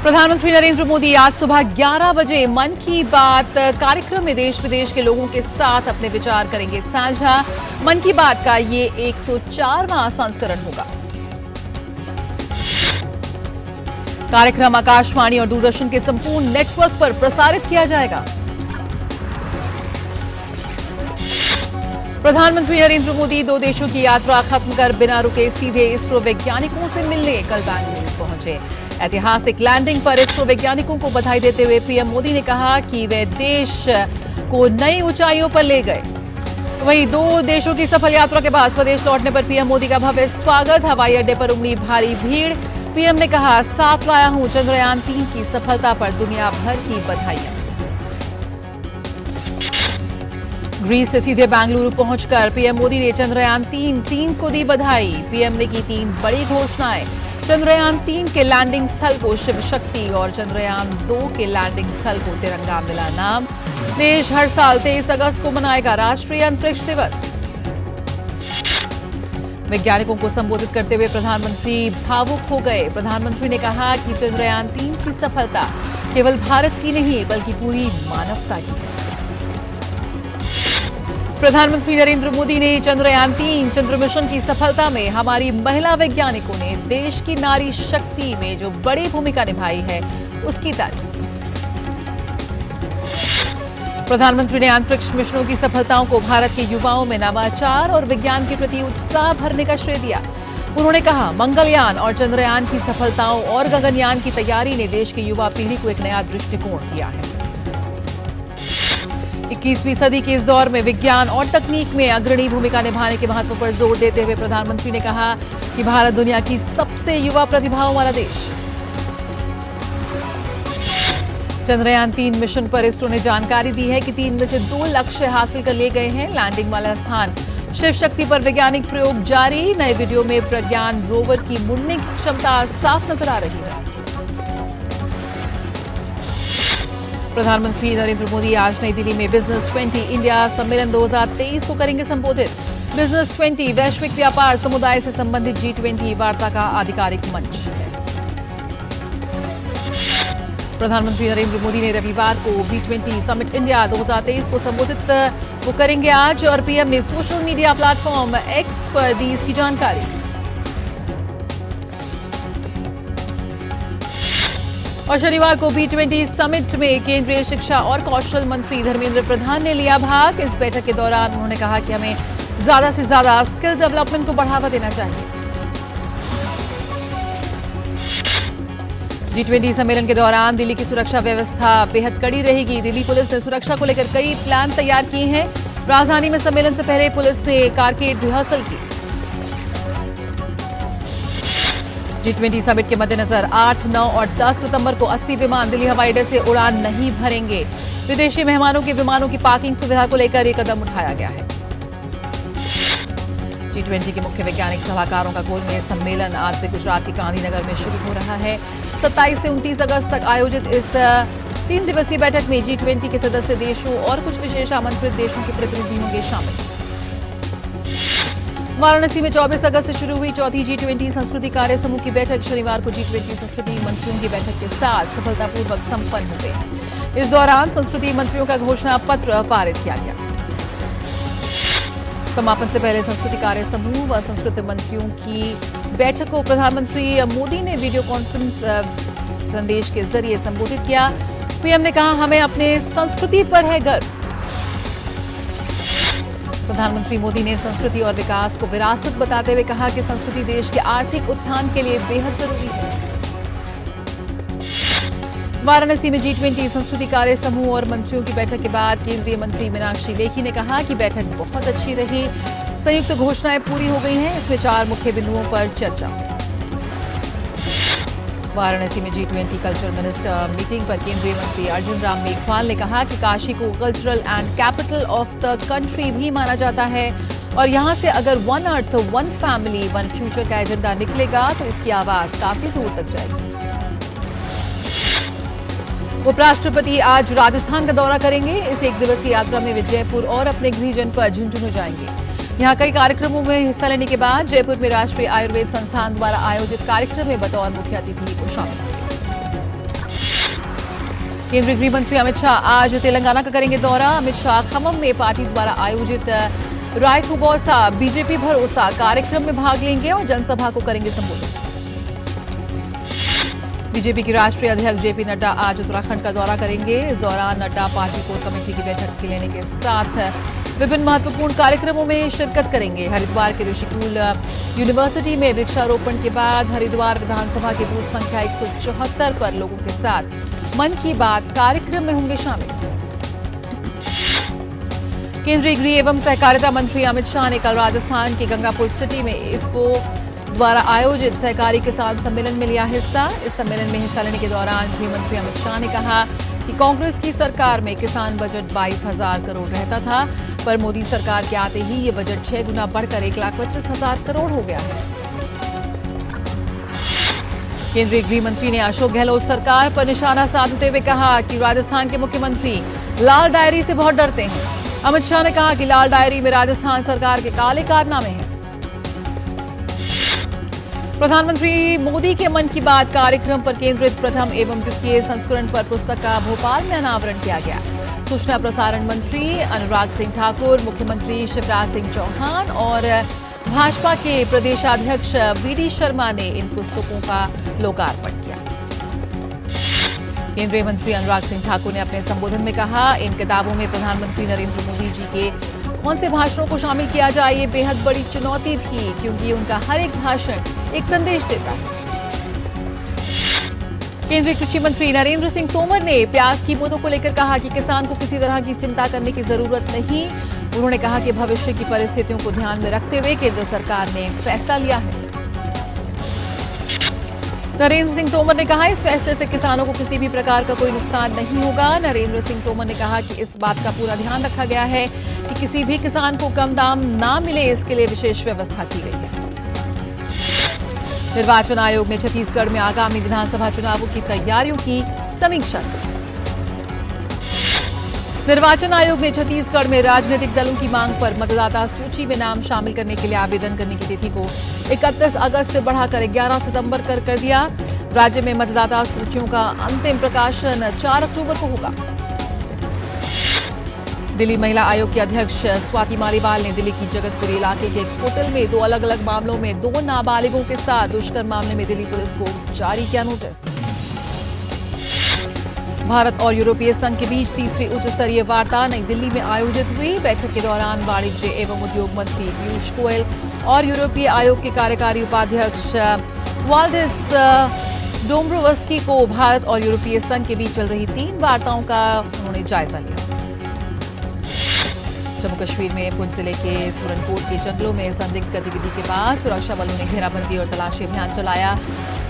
प्रधानमंत्री नरेंद्र मोदी आज सुबह 11 बजे मन की बात कार्यक्रम में देश विदेश के लोगों के साथ अपने विचार करेंगे साझा। मन की बात का ये 104वां संस्करण होगा। कार्यक्रम आकाशवाणी और दूरदर्शन के संपूर्ण नेटवर्क पर प्रसारित किया जाएगा। प्रधानमंत्री नरेंद्र मोदी 2 देशों की यात्रा खत्म कर बिना रुके सीधे इसरो वैज्ञानिकों से मिलने कल बेंगलुरु पहुंचे। ऐतिहासिक लैंडिंग पर इसरो वैज्ञानिकों को बधाई देते हुए पीएम मोदी ने कहा कि वे देश को नई ऊंचाइयों पर ले गए। वहीं 2 देशों की सफल यात्रा के बाद स्वदेश लौटने पर पीएम मोदी का भव्य स्वागत। हवाई अड्डे पर उमड़ी भारी भीड़। पीएम ने कहा, साथ लाया हूं चंद्रयान 3 की सफलता पर दुनिया भर की बधाइयां। ग्रीस से सीधे बेंगलुरु पहुंचकर पीएम मोदी ने चंद्रयान 3 टीम को दी बधाई। पीएम ने की 3 बड़ी घोषणाएं। चंद्रयान 3 के लैंडिंग स्थल को शिव शक्ति और चंद्रयान 2 के लैंडिंग स्थल को तिरंगा मिला नाम। देश हर साल 23 अगस्त को मनाएगा राष्ट्रीय अंतरिक्ष दिवस। वैज्ञानिकों को संबोधित करते हुए प्रधानमंत्री भावुक हो गए। प्रधानमंत्री ने कहा कि चंद्रयान 3 की सफलता केवल भारत की नहीं बल्कि पूरी मानवता की है। प्रधानमंत्री नरेंद्र मोदी ने चंद्रयान 3 चंद्र मिशन की सफलता में हमारी महिला वैज्ञानिकों ने देश की नारी शक्ति में जो बड़ी भूमिका निभाई है उसकी तारीफ की। प्रधानमंत्री ने अंतरिक्ष मिशनों की सफलताओं को भारत के युवाओं में नवाचार और विज्ञान के प्रति उत्साह भरने का श्रेय दिया। उन्होंने कहा, मंगलयान और चंद्रयान की सफलताओं और गगनयान की तैयारी ने देश की युवा पीढ़ी को एक नया दृष्टिकोण दिया है। 21वीं सदी के इस दौर में विज्ञान और तकनीक में अग्रणी भूमिका निभाने के महत्व पर जोर देते हुए प्रधानमंत्री ने कहा कि भारत दुनिया की सबसे युवा प्रतिभाओं वाला देश। चंद्रयान 3 मिशन पर इसरो ने जानकारी दी है कि 3 में से 2 लक्ष्य हासिल कर लिए गए हैं। लैंडिंग वाला स्थान शिव शक्ति पर वैज्ञानिक प्रयोग जारी। नए वीडियो में प्रज्ञान रोवर की मुड़ने की क्षमता साफ नजर आ रही है। प्रधानमंत्री नरेंद्र मोदी आज नई दिल्ली में बिजनेस 20 इंडिया सम्मेलन 2023 को करेंगे संबोधित। बिजनेस 20 वैश्विक व्यापार समुदाय से संबंधित G20 वार्ता का आधिकारिक मंच है। प्रधानमंत्री नरेंद्र मोदी ने रविवार को B20 समिट इंडिया 2023 को संबोधित वो करेंगे आज और पीएम ने सोशल मीडिया प्लेटफॉर्म X पर दी इसकी जानकारी। और शनिवार को B20 समिट में केंद्रीय शिक्षा और कौशल मंत्री धर्मेंद्र प्रधान ने लिया भाग। इस बैठक के दौरान उन्होंने कहा कि हमें ज्यादा से ज्यादा स्किल डेवलपमेंट को बढ़ावा देना चाहिए। G20 सम्मेलन के दौरान दिल्ली की सुरक्षा व्यवस्था बेहद कड़ी रहेगी। दिल्ली पुलिस ने सुरक्षा को लेकर कई प्लान तैयार किए हैं। राजधानी में सम्मेलन से पहले पुलिस ने कारकेड रिहर्सल की। G20 समिट के मद्देनजर 8, 9 और 10 सितंबर को 80 विमान दिल्ली हवाई अड्डे से उड़ान नहीं भरेंगे। विदेशी मेहमानों के विमानों की पार्किंग सुविधा को लेकर यह कदम उठाया गया है। G20 के मुख्य वैज्ञानिक सलाहकारों का गोलमेज सम्मेलन आज से गुजरात के गांधीनगर में शुरू हो रहा है। 27 से 29 अगस्त तक आयोजित इस 3 दिवसीय बैठक में G20 के सदस्य देशों और कुछ विशेष आमंत्रित देशों के प्रतिनिधि होंगे शामिल। वाराणसी में 24 अगस्त से शुरू हुई 4थी G20 संस्कृति कार्य समूह की बैठक शनिवार को G20 संस्कृति मंत्रियों की बैठक के साथ सफलतापूर्वक संपन्न हो गई। इस दौरान संस्कृति मंत्रियों का घोषणा पत्र पारित किया गया। समापन से पहले संस्कृति कार्य समूह व संस्कृति मंत्रियों की बैठक को प्रधानमंत्री मोदी ने वीडियो कॉन्फ्रेंस संदेश के जरिए संबोधित किया। पीएम ने कहा, हमें अपने संस्कृति पर है गर्व। प्रधानमंत्री मोदी ने संस्कृति और विकास को विरासत बताते हुए कहा कि संस्कृति देश के आर्थिक उत्थान के लिए बेहद जरूरी है। वाराणसी में G20 संस्कृति कार्य समूह और मंत्रियों की बैठक के बाद केंद्रीय मंत्री मीनाक्षी लेखी ने कहा कि बैठक बहुत अच्छी रही। संयुक्त घोषणाएं पूरी हो गई हैं। इसमें 4 मुख्य बिंदुओं पर चर्चा हुई। वाराणसी में G20 कल्चरल मिनिस्टर मीटिंग पर केंद्रीय मंत्री अर्जुन राम मेघवाल ने कहा कि काशी को cultural and capital of the country भी माना जाता है और यहां से अगर one earth, one family, one future का एजेंडा निकलेगा तो इसकी आवाज काफी दूर तक जाएगी। उपराष्ट्रपति आज राजस्थान का दौरा करेंगे। इस 1 दिवसीय यात्रा में वे जयपुर और अपने गृह जनपद झुंझुनू जाएंगे। यहां कई कार्यक्रमों में हिस्सा लेने के बाद जयपुर में राष्ट्रीय आयुर्वेद संस्थान द्वारा आयोजित कार्यक्रम में बतौर मुख्य अतिथि को शामिल किया। केंद्रीय गृह मंत्री अमित शाह आज तेलंगाना का करेंगे दौरा। अमित शाह खम्मम में पार्टी द्वारा आयोजित रायथुबौसा बीजेपी भरोसा कार्यक्रम में भाग लेंगे और जनसभा को करेंगे संबोधित। बीजेपी के राष्ट्रीय अध्यक्ष जेपी नड्डा आज उत्तराखंड का दौरा करेंगे। इस दौरान नड्डा पार्टी कोर कमेटी की बैठक लेने के साथ विभिन्न महत्वपूर्ण कार्यक्रमों में शिरकत करेंगे। हरिद्वार के ऋषिकुल यूनिवर्सिटी में वृक्षारोपण के बाद हरिद्वार विधानसभा के बूथ संख्या 174 पर लोगों के साथ मन की बात कार्यक्रम में होंगे शामिल। केंद्रीय गृह एवं सहकारिता मंत्री अमित शाह ने कल राजस्थान के गंगापुर सिटी में इफ्को द्वारा आयोजित सहकारी किसान सम्मेलन में लिया हिस्सा। इस सम्मेलन में हिस्सा लेने के दौरान गृह मंत्री अमित शाह ने कहा कि कांग्रेस की सरकार में किसान बजट 22,000 करोड़ रहता था, पर मोदी सरकार के आते ही ये बजट 6 गुना बढ़कर 1,25,000 करोड़ हो गया है। केंद्रीय गृह मंत्री ने अशोक गहलोत सरकार पर निशाना साधते हुए कहा कि राजस्थान के मुख्यमंत्री लाल डायरी से बहुत डरते हैं। अमित शाह ने कहा कि लाल डायरी में राजस्थान सरकार के काले कारनामे हैं। प्रधानमंत्री मोदी के मन की बात कार्यक्रम पर केंद्रित प्रथम एवं द्वितीय संस्करण पर पुस्तक का भोपाल में अनावरण किया गया। सूचना प्रसारण मंत्री अनुराग सिंह ठाकुर, मुख्यमंत्री शिवराज सिंह चौहान और भाजपा के प्रदेशाध्यक्ष वीडी शर्मा ने इन पुस्तकों का लोकार्पण किया। केंद्रीय मंत्री अनुराग सिंह ठाकुर ने अपने संबोधन में कहा, इन किताबों में प्रधानमंत्री नरेंद्र मोदी जी के कौन से भाषणों को शामिल किया जाए, ये बेहद बड़ी चुनौती थी, क्योंकि उनका हर एक भाषण एक संदेश देता है। केंद्रीय कृषि मंत्री नरेंद्र सिंह तोमर ने प्याज कीमतों को लेकर कहा कि किसान को किसी तरह की चिंता करने की जरूरत नहीं। उन्होंने कहा कि भविष्य की परिस्थितियों को ध्यान में रखते हुए केंद्र सरकार ने फैसला लिया है। नरेंद्र सिंह तोमर ने कहा, इस फैसले से किसानों को किसी भी प्रकार का कोई नुकसान नहीं होगा। नरेंद्र सिंह तोमर ने कहा कि इस बात का पूरा ध्यान रखा गया है कि किसी भी किसान को कम दाम ना मिले, इसके लिए विशेष व्यवस्था की गई है। निर्वाचन आयोग ने छत्तीसगढ़ में आगामी विधानसभा चुनावों की तैयारियों की समीक्षा की। निर्वाचन आयोग ने छत्तीसगढ़ में राजनीतिक दलों की मांग पर मतदाता सूची में नाम शामिल करने के लिए आवेदन करने की तिथि को 31 अगस्त से बढ़ाकर 11 सितंबर कर दिया। राज्य में मतदाता सूचियों का अंतिम प्रकाशन 4 अक्टूबर को होगा। दिल्ली महिला आयोग की अध्यक्ष स्वाति मालीवाल ने दिल्ली की जगतपुरी इलाके के एक होटल में 2 अलग-अलग मामलों में 2 नाबालिगों के साथ दुष्कर्म मामले में दिल्ली पुलिस को जारी किया नोटिस। भारत और यूरोपीय संघ के बीच तीसरी उच्च स्तरीय वार्ता नई दिल्ली में आयोजित हुई। बैठक के दौरान वाणिज्य एवं उद्योग मंत्री पीयूष गोयल और यूरोपीय आयोग के कार्यकारी उपाध्यक्ष वाल्डिस डोम्ब्रोवस्की को भारत और यूरोपीय संघ के बीच चल रही 3 वार्ताओं का उन्होंने जायजा लिया। जम्मू कश्मीर में पुंछ जिले के सूरनकोट के जंगलों में संदिग्ध गतिविधि के बाद सुरक्षा बलों ने घेराबंदी और तलाशी अभियान चलाया।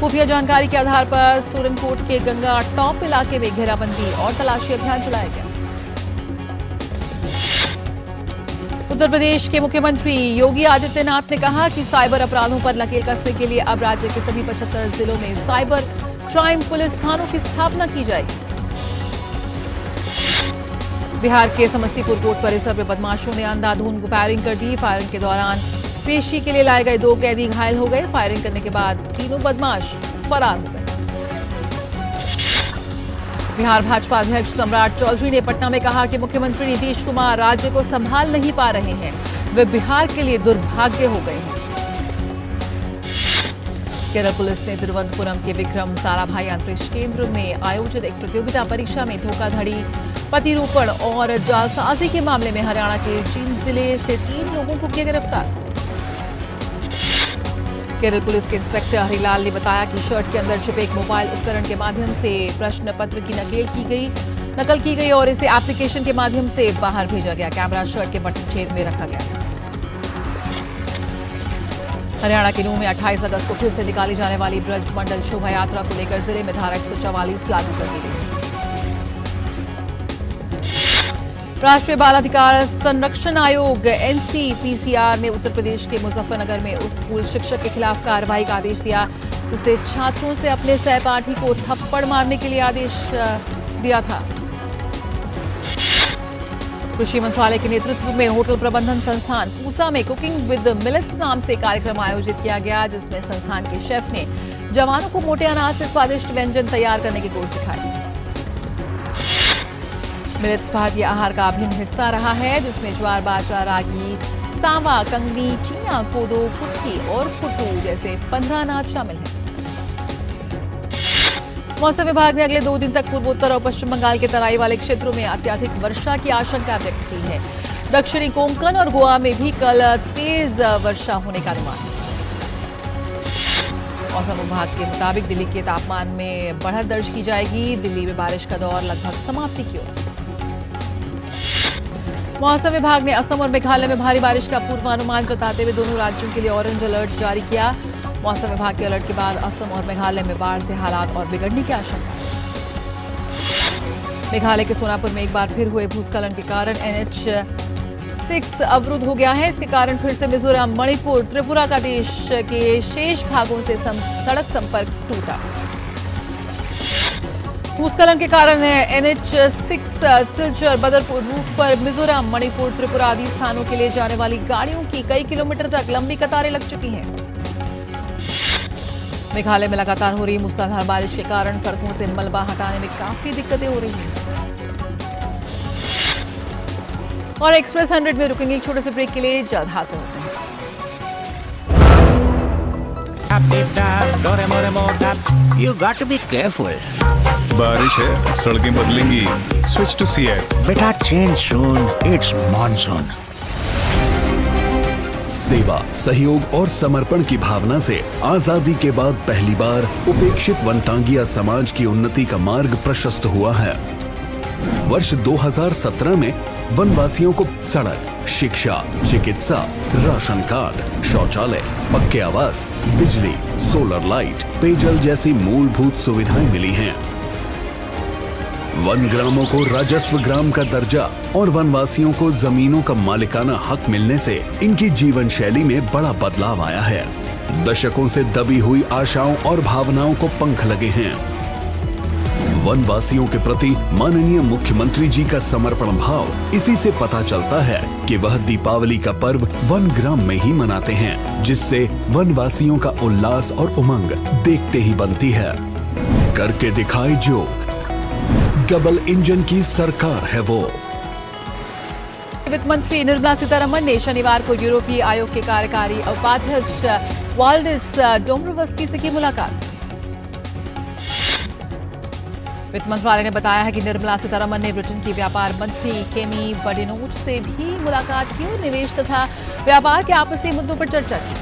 खुफिया जानकारी के आधार पर सूरनकोट के गंगा टॉप इलाके में घेराबंदी और तलाशी अभियान चलाया गया। उत्तर प्रदेश के मुख्यमंत्री योगी आदित्यनाथ ने कहा कि साइबर अपराधों पर नकेल कसने के लिए अब राज्य के सभी 75 जिलों में साइबर क्राइम पुलिस थानों की स्थापना की जाएगी। बिहार के समस्तीपुर कोर्ट परिसर में बदमाशों ने अंधाधुंध फायरिंग कर दी। फायरिंग के दौरान पेशी के लिए लाए गए 2 कैदी घायल हो गए। फायरिंग करने के बाद तीनों बदमाश फरार हो गए। बिहार भाजपा अध्यक्ष सम्राट चौधरी ने पटना में कहा कि मुख्यमंत्री नीतीश कुमार राज्य को संभाल नहीं पा रहे हैं, वे बिहार के लिए दुर्भाग्य हो गए हैं। केरल पुलिस ने तिरुवनंतपुरम के विक्रम साराभाई अंतरिक्ष केंद्र में आयोजित एक प्रतियोगिता परीक्षा में धोखाधड़ी, प्रतिरूपण और जालसाजी के मामले में हरियाणा के जींद जिले से 3 लोगों को किया गिरफ्तार। केरल पुलिस के इंस्पेक्टर हरिलाल ने बताया कि शर्ट के अंदर छिपे एक मोबाइल उपकरण के माध्यम से प्रश्न पत्र की नकल की गई और इसे एप्लीकेशन के माध्यम से बाहर भेजा गया। कैमरा शर्ट के बटन छेद में रखा गया। हरियाणा के नूंह में 28 अगस्त को फिर से निकाली जाने वाली ब्रज मंडल शोभा यात्रा को लेकर जिले में धारा 144 लागू कर दी गई। राष्ट्रीय बाल अधिकार संरक्षण आयोग NCPCR ने उत्तर प्रदेश के मुजफ्फरनगर में उस स्कूल शिक्षक के खिलाफ कार्रवाई का आदेश दिया जिसने छात्रों से अपने सहपाठी को थप्पड़ मारने के लिए आदेश दिया था। कृषि मंत्रालय के नेतृत्व में होटल प्रबंधन संस्थान पूसा में कुकिंग विद मिलेट्स नाम से कार्यक्रम आयोजित किया गया, जिसमें संस्थान के शेफ ने जवानों को मोटे अनाज से स्वादिष्ट व्यंजन तैयार करने के गुर सिखाए। मिलेट्स भारतीय आहार का अभिन्न हिस्सा रहा है, जिसमें ज्वार, बाजरा, रागी, सांवा, कंगनी, चिया, कोदो, कुटकी और कुट्टू जैसे 15 अनाज शामिल हैं। मौसम विभाग ने अगले 2 दिन तक पूर्वोत्तर और पश्चिम बंगाल के तराई वाले क्षेत्रों में अत्यधिक वर्षा की आशंका व्यक्त की है। दक्षिणी कोंकण और गोवा में भी कल तेज वर्षा होने का अनुमान है। मौसम विभाग के मुताबिक दिल्ली के तापमान में बढ़त दर्ज की जाएगी। दिल्ली में बारिश का दौर लगभग समाप्ति की ओर। मौसम विभाग ने असम और मेघालय में भारी बारिश का पूर्वानुमान जताते हुए दोनों राज्यों के लिए ऑरेंज अलर्ट जारी किया। मौसम विभाग के अलर्ट के बाद असम और मेघालय में बाढ़ से हालात और बिगड़ने की आशंका। मेघालय के सोनापुर में एक बार फिर हुए भूस्खलन के कारण NH6 अवरुद्ध हो गया है। इसके कारण फिर से मिजोरम, मणिपुर, त्रिपुरा का देश के शेष भागों से सड़क संपर्क टूटा। भूस्खलन के कारण NH6 सिलचर बदरपुर रूट पर मिजोरम, मणिपुर, त्रिपुरा आदि स्थानों के लिए जाने वाली गाड़ियों की कई किलोमीटर तक लंबी कतारें लग चुकी हैं। मेघालय में लगातार हो रही मूसलाधार बारिश के कारण सड़कों से मलबा हटाने में काफी दिक्कतें हो रही हैं। और एक्सप्रेस 100 में रुकेंगे एक छोटे से ब्रेक के लिए, जल्द हासिल होते हैं। You got to be careful. बारिश है, सड़कें बदलेंगी। Switch to CI. बेटा change soon. It's monsoon. सेवा, सहयोग और समर्पण की भावना से आजादी के बाद पहली बार उपेक्षित वनटांगिया समाज की उन्नति का मार्ग प्रशस्त हुआ है। वर्ष 2017 में वनवासियों को सड़क, शिक्षा, चिकित्सा, राशन कार्ड, शौचालय, पक्के आवास, बिजली, सोलर लाइट, पेयजल जैसी मूलभूत सुविधाएं मिली हैं। वन ग्रामों को राजस्व ग्राम का दर्जा और वनवासियों को जमीनों का मालिकाना हक मिलने से इनकी जीवन शैली में बड़ा बदलाव आया है। दशकों से दबी हुई आशाओं और भावनाओं को पंख लगे हैं। वनवासियों के प्रति माननीय मुख्यमंत्री जी का समर्पण भाव इसी से पता चलता है कि वह दीपावली का पर्व वन ग्राम में ही मनाते हैं, जिससे वनवासियों का उल्लास और उमंग देखते ही बनती है। करके दिखाए जो, डबल इंजन की सरकार है वो। वित्त मंत्री निर्मला सीतारमण ने शनिवार को यूरोपीय आयोग के कार्यकारी उपाध्यक्ष वाल्डिस डोम्ब्रोवस्की से की मुलाकात। वित्त मंत्रालय ने बताया है कि निर्मला सीतारमण ने ब्रिटेन की व्यापार मंत्री केमी बडेनोच से भी मुलाकात की और निवेश तथा व्यापार के आपसी मुद्दों पर चर्चा की।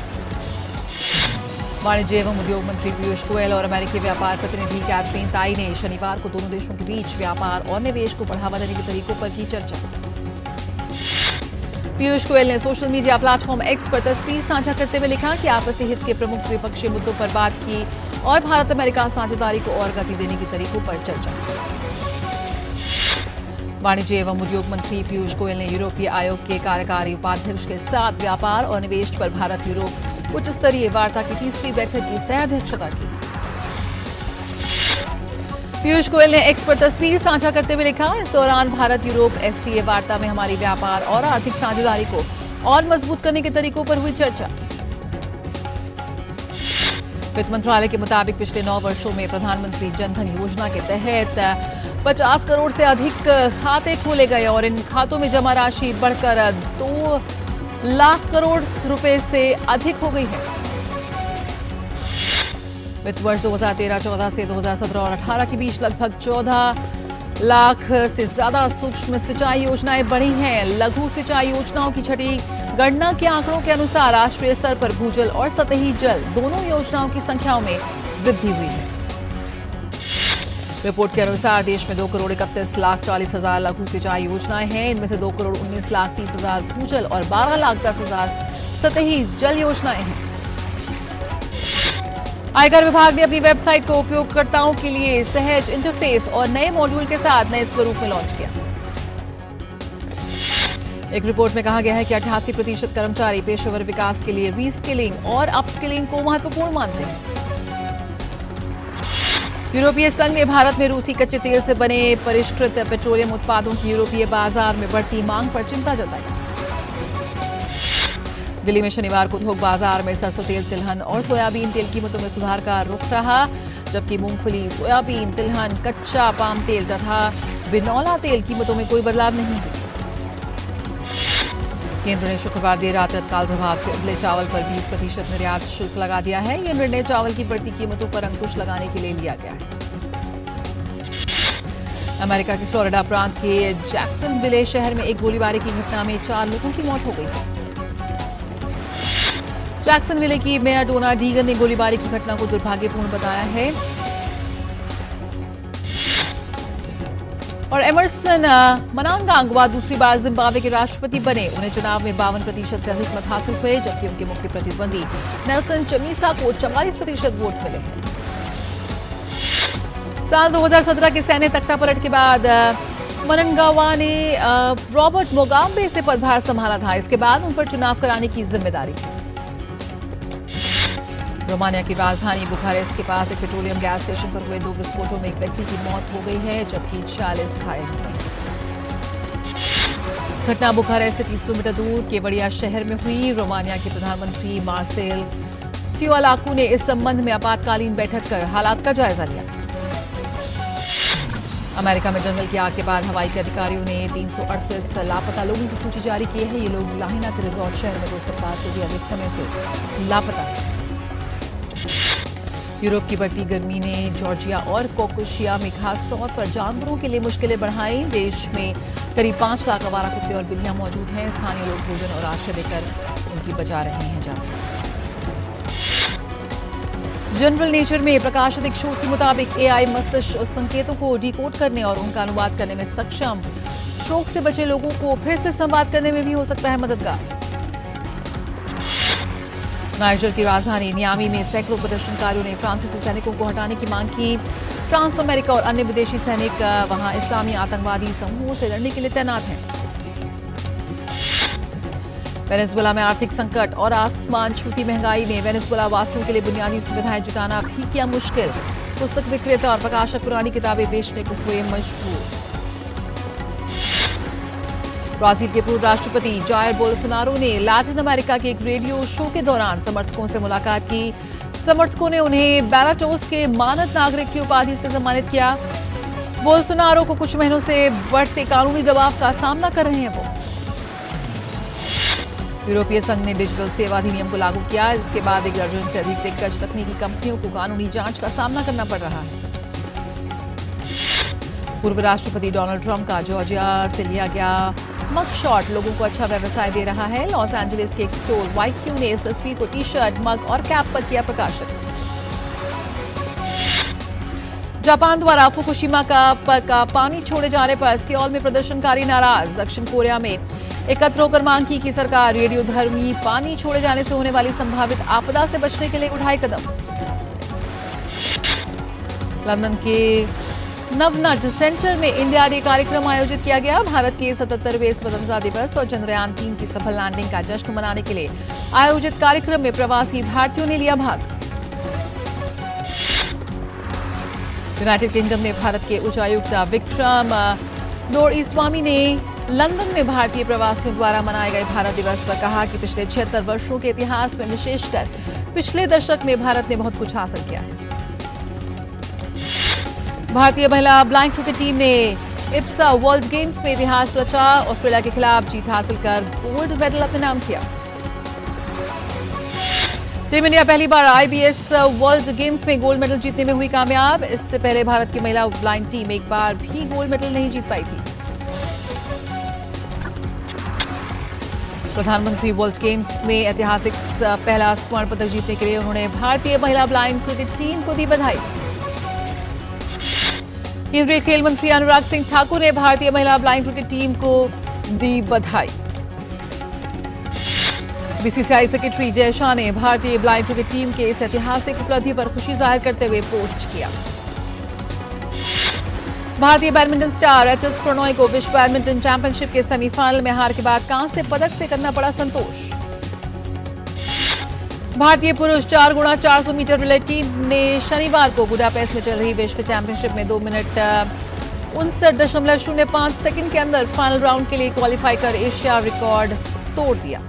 वाणिज्य एवं उद्योग मंत्री पीयूष गोयल और अमेरिकी व्यापार प्रतिनिधि कैथरीन ताई ने शनिवार को दोनों देशों के बीच व्यापार और निवेश को बढ़ावा देने के तरीकों पर की चर्चा। पीयूष गोयल ने सोशल मीडिया प्लेटफॉर्म एक्स पर तस्वीर साझा करते हुए लिखा कि आपसी हित के प्रमुख द्विपक्षीय मुद्दों पर बात की और भारत अमेरिका साझेदारी को और गति देने के तरीकों पर चर्चा की। वाणिज्य एवं उद्योग मंत्री पीयूष गोयल ने यूरोपीय आयोग के कार्यकारी उपाध्यक्ष के साथ व्यापार और निवेश पर भारत यूरोप उच्च स्तरीय वार्ता की तीसरी बैठक की सह अध्यक्षता की। पीयूष गोयल ने एक्स पर तस्वीर साझा करते हुए लिखा, इस दौरान भारत यूरोप FTA वार्ता में हमारी व्यापार और आर्थिक साझेदारी को और मजबूत करने के तरीकों पर हुई चर्चा। वित्त मंत्रालय के मुताबिक पिछले 9 वर्षों में प्रधानमंत्री जनधन योजना के तहत 50 करोड़ से अधिक खाते खोले गए और इन खातों में जमा राशि बढ़कर 2 लाख करोड़ रुपए से अधिक हो गई है। वित्त वर्ष 2013-14 से 2017 और 18 के बीच लगभग 14 लाख से ज्यादा सूक्ष्म सिंचाई योजनाएं बढ़ी हैं। लघु सिंचाई योजनाओं की छठी गणना के आंकड़ों के अनुसार राष्ट्रीय स्तर पर भूजल और सतही जल दोनों योजनाओं की संख्याओं में वृद्धि हुई है। रिपोर्ट के अनुसार देश में 2 करोड़ 31 लाख 40 हजार लघु सिंचाई योजनाएं हैं। इनमें से 2 करोड़ 19 लाख 30 हजार भूजल और 12 लाख 10 हजार सतही जल योजनाएं हैं। आयकर विभाग ने अपनी वेबसाइट को उपयोगकर्ताओं के लिए सहज इंटरफेस और नए मॉड्यूल के साथ नए स्वरूप में लॉन्च किया। एक रिपोर्ट में कहा गया है कि 88% कर्मचारी पेशेवर विकास के लिए रीस्किलिंग और अपस्किलिंग को महत्वपूर्ण मानते हैं। यूरोपीय संघ ने भारत में रूसी कच्चे तेल से बने परिष्कृत पेट्रोलियम उत्पादों की यूरोपीय बाजार में बढ़ती मांग पर चिंता जताई। दिल्ली में शनिवार को थोक बाजार में सरसों तेल, तिलहन और सोयाबीन तेल कीमतों में सुधार का रुख रहा। जबकि मूंगफली, सोयाबीन, तिलहन, कच्चा पाम तेल तथा बिनौला तेल कीमतों में कोई बदलाव नहीं है। केंद्र ने शुक्रवार देर रात तत्काल प्रभाव से उबले चावल पर 20% निर्यात शुल्क लगा दिया है। यह निर्णय चावल की बढ़ती कीमतों पर अंकुश लगाने के लिए लिया गया है। अमेरिका के फ्लोरिडा प्रांत के जैक्सनविले शहर में एक गोलीबारी की घटना में 4 लोगों की मौत हो गई है। जैक्सनविले की मेयर डोना डीगन ने गोलीबारी की घटना को दुर्भाग्यपूर्ण बताया है और एमरसन मनांगांगवा दूसरी बार जिम्बाब्वे के राष्ट्रपति बने। उन्हें चुनाव में 52% से अधिक मत हासिल हुए, जबकि उनके मुख्य प्रतिद्वंदी नेल्सन चमीसा को 44% वोट मिले। साल 2017 के सैन्य तख्तापलट के बाद मनंगावा ने रॉबर्ट मोगाम्बे से पदभार संभाला था। इसके बाद उन पर चुनाव कराने की जिम्मेदारी। रोमानिया की राजधानी बुखारेस्ट के पास एक पेट्रोलियम गैस स्टेशन पर हुए 2 विस्फोटों में एक व्यक्ति की मौत हो गई है, जबकि 40 घायल हुए। घटना बुखारेस्ट से 30 किलोमीटर दूर केवड़िया शहर में हुई। रोमानिया के प्रधानमंत्री मार्सेल सियोलाकू ने इस संबंध में आपातकालीन बैठक कर हालात का जायजा लिया। अमेरिका में जंगल की आग के बाद हवाई के अधिकारियों ने 338 लापता लोगों की सूची जारी की है। ये लोग लाहिना के रिजॉर्ट शहर में 2 सप्ताह से भी अधिक समय से लापता हैं। यूरोप की बढ़ती गर्मी ने जॉर्जिया और कोकोशिया में खास तौर पर जानवरों के लिए मुश्किलें बढ़ाई। देश में करीब 5 लाख आवारा कुत्ते और बिल्लियां मौजूद हैं। स्थानीय लोग भोजन और आश्रय देकर उनकी बचा रहे हैं जान। जनरल नेचर में प्रकाशित एक शोध के मुताबिक एआई मस्तिष्क संकेतों को डिकोड करने और उनका अनुवाद करने में सक्षम। स्ट्रोक से बचे लोगों को फिर से संवाद करने में भी हो सकता है मददगार। नाइजर की राजधानी नियामी में सैकड़ों प्रदर्शनकारियों ने फ्रांसीसी सैनिकों को हटाने की मांग की। फ्रांस, अमेरिका और अन्य विदेशी सैनिक वहां इस्लामी आतंकवादी समूहों से लड़ने के लिए तैनात हैं। वेनेजुएला में आर्थिक संकट और आसमान छूती महंगाई ने वेनेजुएला वासियों के लिए बुनियादी सुविधाएं जुटाना भी किया मुश्किल। पुस्तक विक्रेता और प्रकाशक पुरानी किताबें बेचने को हुए मजबूर। ब्राजील के पूर्व राष्ट्रपति जायर बोल्सोनारो ने लैटिन अमेरिका के एक रेडियो शो के दौरान समर्थकों से मुलाकात की। समर्थकों ने उन्हें बेलाटोस के मानद नागरिक की उपाधि से सम्मानित किया। बोल्सोनारो को कुछ महीनों से बढ़ते कानूनी दबाव का सामना कर रहे हैं वो। यूरोपीय संघ ने डिजिटल सेवा अधिनियम को लागू किया। इसके बाद 1 दर्जन से अधिक दिग्गज तकनीकी कंपनियों को कानूनी जांच का सामना करना पड़ रहा है। पूर्व राष्ट्रपति डोनाल्ड ट्रंप का जॉर्जिया से लिया गया मगशॉट लोगों को अच्छा व्यवसाय दे रहा है। लॉस एंजलिस के एक स्टोर वाईक्यू ने इस तस्वीर को टी-शर्ट, मग और कैप पर किया प्रकाशित। जापान द्वारा फुकुशिमा का पानी छोड़े जाने पर सियोल में प्रदर्शनकारी नाराज। दक्षिण कोरिया में एकत्र होकर मांग की कि सरकार रेडियोधर्मी पानी छोड़े जाने से होने वाली संभावित आपदा से बचने के लिए उठाए कदम। लंदन के नवनट सेंटर में इंडिया डे कार्यक्रम आयोजित किया गया। भारत के 77वें स्वतंत्रता दिवस और चंद्रयान 3 की सफल लैंडिंग का जश्न मनाने के लिए आयोजित कार्यक्रम में प्रवासी भारतीयों ने लिया भाग। यूनाइटेड किंगडम ने भारत के उच्चायुक्त विक्रम दोरईस्वामी ने लंदन में भारतीय प्रवासियों द्वारा मनाए गए भारत दिवस पर कहा कि पिछले 76 वर्षों के इतिहास में विशेषकर पिछले दशक में भारत ने बहुत कुछ हासिल किया है। भारतीय महिला ब्लाइंड क्रिकेट टीम ने इप्सा वर्ल्ड गेम्स में इतिहास रचा। ऑस्ट्रेलिया के खिलाफ जीत हासिल कर गोल्ड मेडल अपने नाम किया। टीम इंडिया पहली बार आईबीएस वर्ल्ड गेम्स में गोल्ड मेडल जीतने में हुई कामयाब। इससे पहले भारत की महिला ब्लाइंड टीम एक बार भी गोल्ड मेडल नहीं जीत पाई थी। प्रधानमंत्री वर्ल्ड गेम्स में ऐतिहासिक पहला स्वर्ण पदक जीतने के लिए उन्होंने भारतीय महिला ब्लाइंड क्रिकेट टीम को दी बधाई। केंद्रीय खेल मंत्री अनुराग सिंह ठाकुर ने भारतीय महिला ब्लाइंड क्रिकेट टीम को दी बधाई। बीसीसीआई सेक्रेटरी जय शाह ने भारतीय ब्लाइंड क्रिकेट टीम के इस ऐतिहासिक उपलब्धि पर खुशी जाहिर करते हुए पोस्ट किया। भारतीय बैडमिंटन स्टार एचएस प्रणॉय को विश्व बैडमिंटन चैंपियनशिप के सेमीफाइनल में हार के बाद कांस्य पदक से करना पड़ा संतोष। भारतीय पुरुष 4x400 मीटर रिले टीम ने शनिवार को बुडापेस्ट में चल रही विश्व चैंपियनशिप में 2 मिनट 59.05 सेकंड के अंदर फाइनल राउंड के लिए क्वालिफाई कर एशिया रिकॉर्ड तोड़ दिया।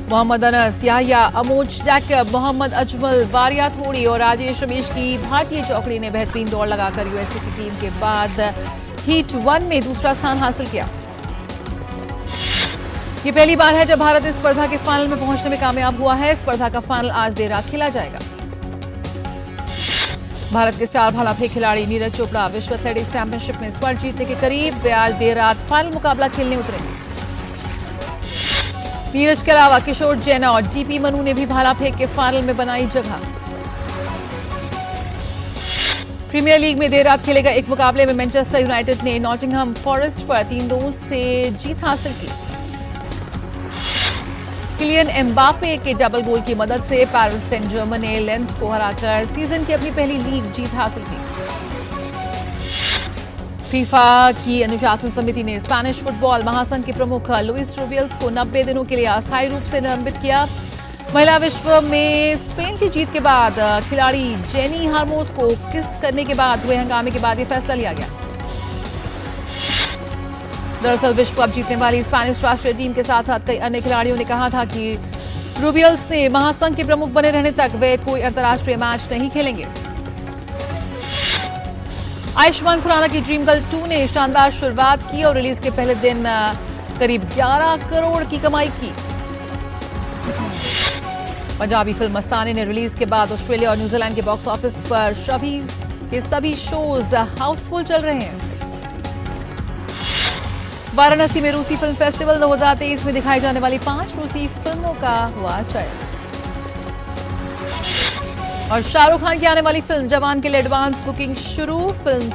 मोहम्मद अनस, याहिया, अमोज जैकब, मोहम्मद अजमल, वारिया थोड़ी और राजेश रमेश की भारतीय चौकड़ी ने बेहतरीन दौड़ लगाकर यूएसए की टीम के बाद हीट 1 में दूसरा स्थान हासिल किया। ये पहली बार है जब भारत इस स्पर्धा के फाइनल में पहुंचने में कामयाब हुआ है। स्पर्धा का फाइनल आज देर रात खेला जाएगा। भारत के स्टार भाला फेंक खिलाड़ी नीरज चोपड़ा विश्व एथलेटिक्स चैंपियनशिप में स्वर्ण जीतने के करीब। वे आज देर रात फाइनल मुकाबला खेलने उतरेंगे। नीरज के अलावा किशोर जैन और डीपी मनु ने भी भाला फेंक के फाइनल में बनाई जगह। प्रीमियर लीग में देर रात खेले गए एक मुकाबले में मैनचेस्टर यूनाइटेड ने नॉटिंघम फॉरेस्ट पर 3-2 से जीत हासिल की। किलियन एम्बापे के डबल गोल की मदद से पेरिस सेंट जर्मन ने लेंस को हराकर सीजन की अपनी पहली लीग जीत हासिल की। फीफा की अनुशासन समिति ने स्पेनिश फुटबॉल महासंघ के प्रमुख लुइस रुबियल्स को 90 दिनों के लिए अस्थायी रूप से निलंबित किया। महिला विश्व में स्पेन की जीत के बाद खिलाड़ी जेनी हार्मोस को किस करने के बाद हुए हंगामे के बाद यह फैसला लिया गया। दरअसल विश्व कप जीतने वाली स्पेनिश राष्ट्रीय टीम के साथ साथ कई अन्य खिलाड़ियों ने कहा था कि रूबियल्स ने महासंघ के प्रमुख बने रहने तक वे कोई अंतर्राष्ट्रीय मैच नहीं खेलेंगे। आयुष्मान खुराना की ड्रीम गर्ल 2 ने शानदार शुरुआत की और रिलीज के पहले दिन करीब 11 करोड़ की कमाई की। पंजाबी फिल्म मस्तानी ने रिलीज के बाद ऑस्ट्रेलिया और न्यूजीलैंड के बॉक्स ऑफिस पर सभी शोज हाउसफुल चल रहे हैं। वाराणसी में रूसी फिल्म फेस्टिवल 2023 में दिखाई जाने वाली 5 रूसी फिल्मों का हुआ चयन। और शाहरुख खान की आने वाली फिल्म जवान के लिए एडवांस बुकिंग शुरू। फिल्म